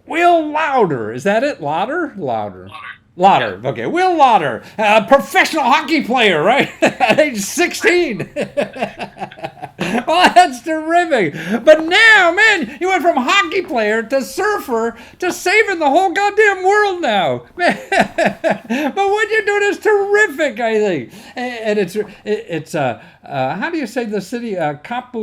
Will Lauder, is that it? Lauder? Lauder. Lauder. Yeah. Okay, Will Lauder, a professional hockey player, right? At age 16. Well, that's terrific. But now, man, you went from hockey player to surfer to saving the whole goddamn world now. Man. But what you're doing is terrific, I think. And it's how do you say the city? Help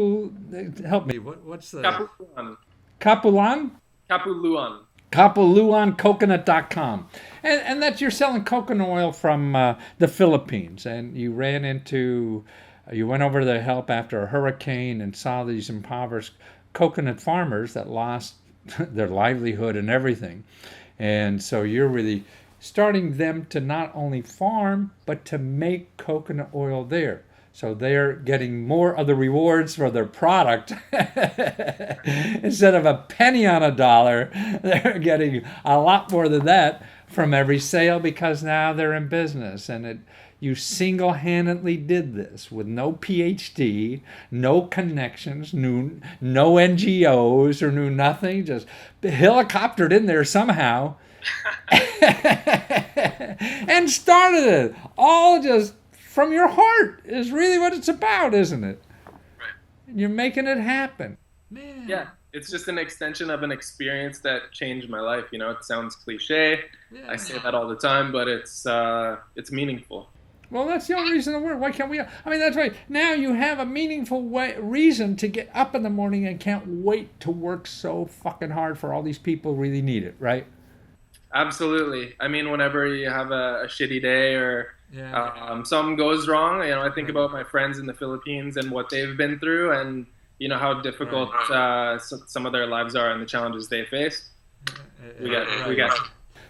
me. What's the Kapuluan. Kapulan? Kapuluan. Kapuluancoconut.com. And that's you're selling coconut oil from the Philippines. And you went over to help after a hurricane and saw these impoverished coconut farmers that lost their livelihood and everything. And so you're really starting them to not only farm, but to make coconut oil there. So they're getting more of the rewards for their product. Instead of a penny on a dollar, they're getting a lot more than that from every sale because now they're in business. You single-handedly did this with no PhD, no connections, no NGOs or knew nothing, just helicoptered in there somehow and started it all just from your heart is really what it's about, isn't it? Right. You're making it happen. Man. Yeah. It's just an extension of an experience that changed my life. It sounds cliche. I Yeah. say that all the time, but it's meaningful. Well, that's the only reason to work. Why can't we? I mean, that's right. Now you have a meaningful reason to get up in the morning and can't wait to work so fucking hard for all these people who really need it, right? Absolutely. I mean, whenever you have a shitty day or Yeah. something goes wrong, I think about my friends in the Philippines and what they've been through, and how difficult some of their lives are and the challenges they face. We got.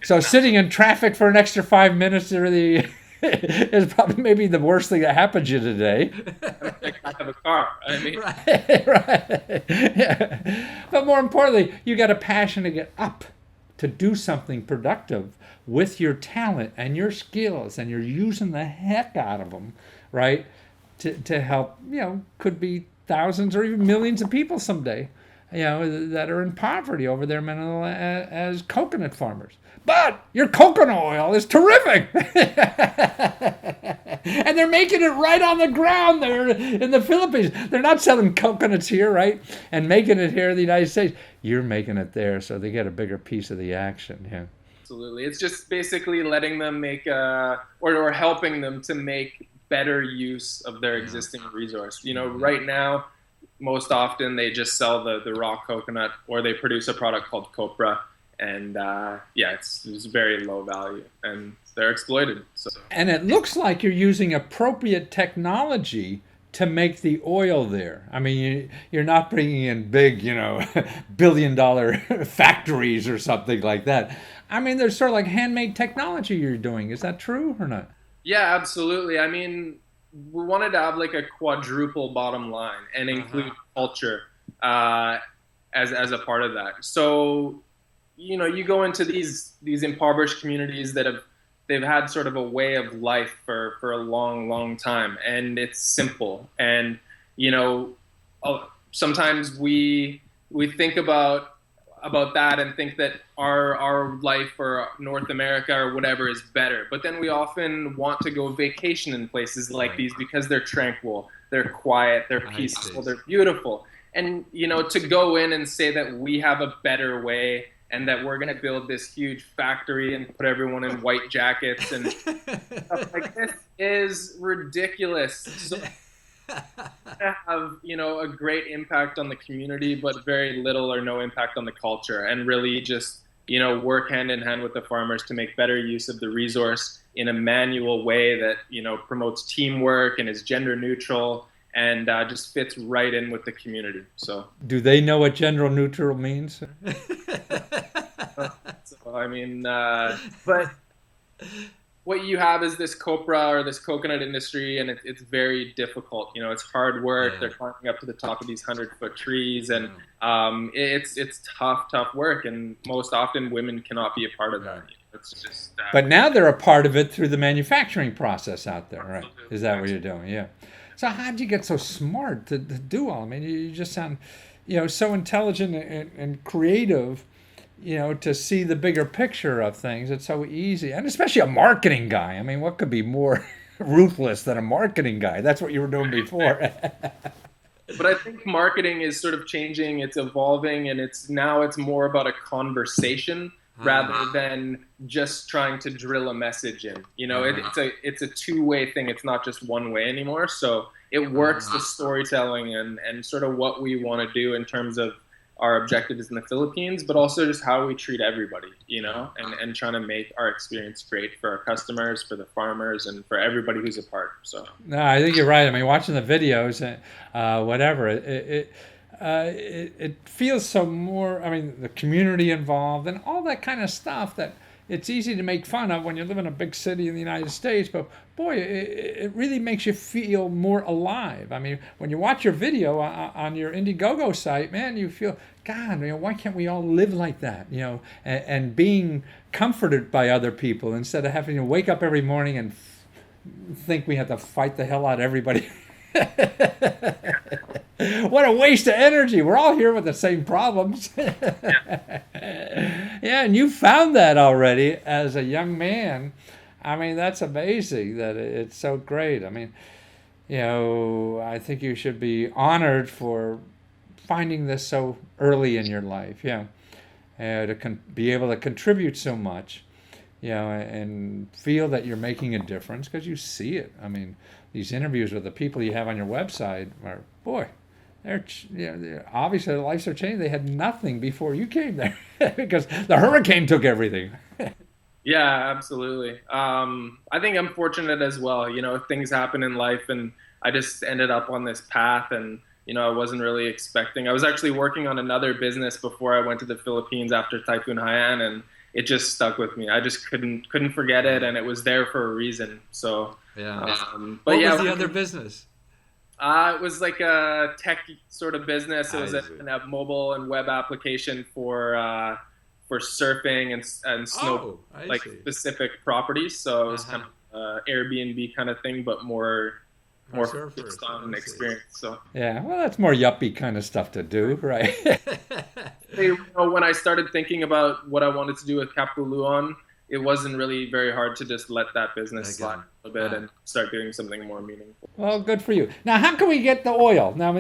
So sitting in traffic for an extra 5 minutes really is probably maybe the worst thing that happened to you today. I have a car. I mean, Right, right. Yeah. But more importantly, you got a passion to get up, to do something productive with your talent and your skills, and you're using the heck out of them, right? To help, could be thousands or even millions of people someday, that are in poverty over there, Manila, as coconut farmers. But your coconut oil is terrific. And they're making it right on the ground there in the Philippines. They're not selling coconuts here, right? And making it here in the United States. You're making it there, so they get a bigger piece of the action. Yeah. absolutely. It's just basically letting them make or helping them to make better use of their existing resource. Right now, most often they just sell the raw coconut or they produce a product called copra, and yeah, it's very low value and they're exploited. So And it looks like you're using appropriate technology to make the oil there. I mean, you're not bringing in big, billion-dollar factories or something like that. I mean, there's sort of like handmade technology you're doing. Is that true or not? yeah, absolutely. I mean, we wanted to have like a quadruple bottom line and include culture uh, as a part of that. So you go into these impoverished communities that they've had sort of a way of life for a long time, and it's simple. And you know, sometimes we think about that and think that our life or North America or whatever is better. But then we often want to go vacation in places like these because they're tranquil, they're quiet, they're peaceful, they're beautiful. And to go in and say that we have a better way and that we're going to build this huge factory and put everyone in white jackets and stuff like this is ridiculous. So have a great impact on the community, but very little or no impact on the culture, and really just work hand in hand with the farmers to make better use of the resource in a manual way that promotes teamwork and is gender neutral and just fits right in with the community. So, Do they know what gender neutral means? so I mean, but what you have is this copra or this coconut industry, and it's very difficult. It's hard work. Yeah. They're climbing up to the top of these 100-foot trees, and it's tough work. And most often, women cannot be a part of that. It's just But now they're a part of it through the manufacturing process out there, right? absolutely, Is that what you're absolutely. doing? Yeah. So how'd you get so smart to do all? I mean, you just sound, so intelligent and creative, to see the bigger picture of things. It's so easy, and especially a marketing guy. I mean, what could be more ruthless than a marketing guy? That's what you were doing before. But I think marketing is sort of changing, it's evolving, and it's more about a conversation rather than just trying to drill a message in. It's a two-way thing. It's not just one way anymore. So it works the storytelling and sort of what we want to do in terms of our objectives in the Philippines, but also just how we treat everybody, and trying to make our experience great for our customers, for the farmers, and for everybody who's a part. So No, I think you're right. I mean, watching the videos, whatever, it feels so more. I mean, the community involved and all that kind of stuff that it's easy to make fun of when you live in a big city in the United States. But boy, it really makes you feel more alive. I mean, when you watch your video on your Indiegogo site, man, you feel, God, why can't we all live like that? And being comforted by other people instead of having to wake up every morning and think we have to fight the hell out of everybody. What a waste of energy. We're all here with the same problems. Yeah, and you found that already as a young man. I mean, that's amazing that it's so great. I mean, I think you should be honored for finding this so early in your life. Be able to contribute so much, and feel that you're making a difference because you see it. I mean, these interviews with the people you have on your website are, boy, they're obviously their lives are changing. They had nothing before you came there because the hurricane took everything. Yeah, absolutely. I think I'm fortunate as well. Things happen in life, and I just ended up on this path, and I wasn't really expecting. I was actually working on another business before I went to the Philippines after Typhoon Haiyan, and it just stuck with me. I just couldn't forget it, and it was there for a reason. So yeah. But what was the other business? It was like a tech sort of business. It was a mobile and web application for surfing and snow, specific properties. So it was kind of Airbnb kind of thing, but more focused on experience. So yeah, well, that's more yuppie kind of stuff to do, right? When I started thinking about what I wanted to do with Kapuluan, it wasn't really very hard to just let that business slide a little bit and start doing something more meaningful. Well, good for you. Now, how can we get the oil? Now,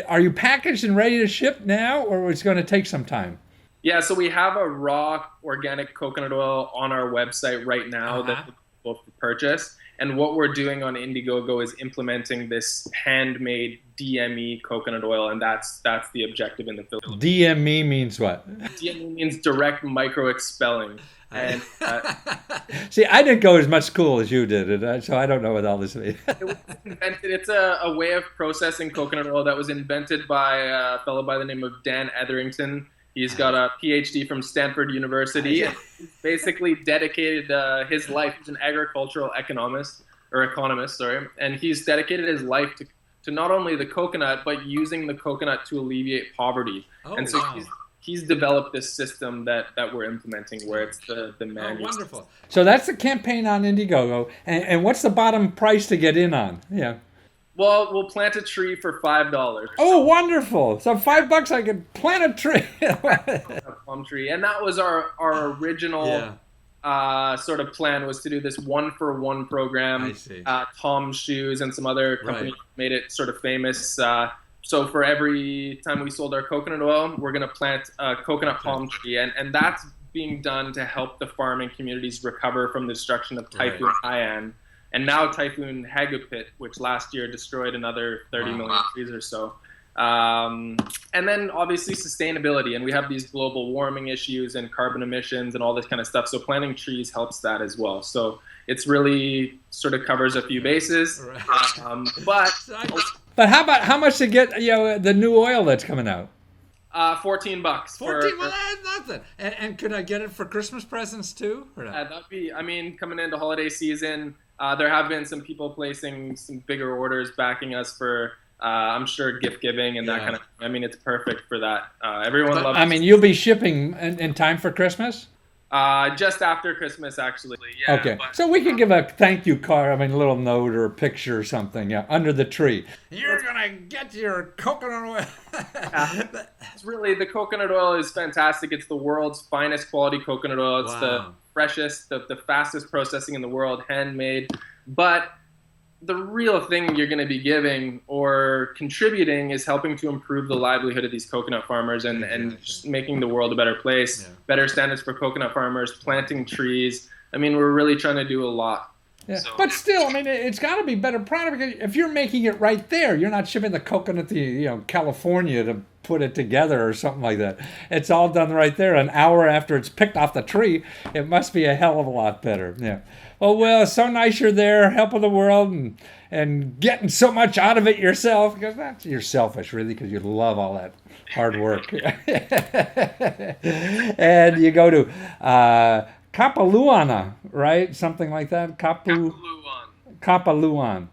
are you packaged and ready to ship now, or is it going to take some time? Yeah, so we have a raw organic coconut oil on our website right now that people can purchase. And what we're doing on Indiegogo is implementing this handmade DME coconut oil, and that's the objective in the Philippines. DME means what? DME means direct micro expelling. And see, I didn't go as much school as you did, so I don't know what all this means. It's a way of processing coconut oil that was invented by a fellow by the name of Dan Etherington. He's got a PhD from Stanford University. And he's basically dedicated his life. He's an agricultural economist, and he's dedicated his life to not only the coconut, but using the coconut to alleviate poverty. He's developed this system that we're implementing where it's the manual. Oh, wonderful. So that's the campaign on Indiegogo. And what's the bottom price to get in on? Yeah. Well, we'll plant a tree for $5. Oh, wonderful! So $5, I could plant a tree. A plum tree, and that was our original sort of plan, was to do this 1-for-1 program. I see. Tom's Shoes and some other companies made it sort of famous. So for every time we sold our coconut oil, we're going to plant a coconut palm tree, and that's being done to help the farming communities recover from the destruction of Typhoon Haiyan. And now Typhoon Hagupit, which last year destroyed another 30 million trees or so. And then obviously sustainability. And we have these global warming issues and carbon emissions and all this kind of stuff. So planting trees helps that as well. So it's really sort of covers a few bases. But how much to get the new oil that's coming out? $14. 14? Well, that's nothing. And could I get it for Christmas presents too? Or not? That'd be, coming into holiday season, there have been some people placing some bigger orders, backing us for, I'm sure, gift giving and that kind of. It's perfect for that. Everyone loves. You'll be shipping in time for Christmas. Just after Christmas, actually. Yeah. Okay, But so we can give a thank you card, I mean, a little note or a picture or something, yeah, under the tree. You're gonna get your coconut oil. it's really, the coconut oil is fantastic. It's the world's finest quality coconut oil. It's the Wow. freshest, the fastest processing in the world, handmade. But the real thing you're going to be giving or contributing is helping to improve the livelihood of these coconut farmers and just making the world a better place, Yeah. better standards for coconut farmers, planting trees. I mean, we're really trying to do a lot. Yeah, So, but still, I mean, it's got to be better product because if you're making it right there, you're not shipping the coconut to California to put it together or something like that. It's all done right there. An hour after it's picked off the tree, it must be a hell of a lot better. Yeah. Well, Will, it's so nice you're there, helping the world and getting so much out of it yourself because you're selfish, really, because you love all that hard work. And you go to Kapaluana, right? Something like that. Kapaluan. Kapuluan.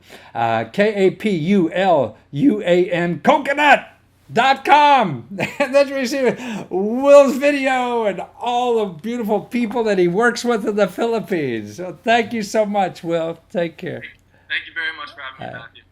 Coconut.com. And that's where you see Will's video and all the beautiful people that he works with in the Philippines. So thank you so much, Will. Take care. thank you very much for having me, Matthew.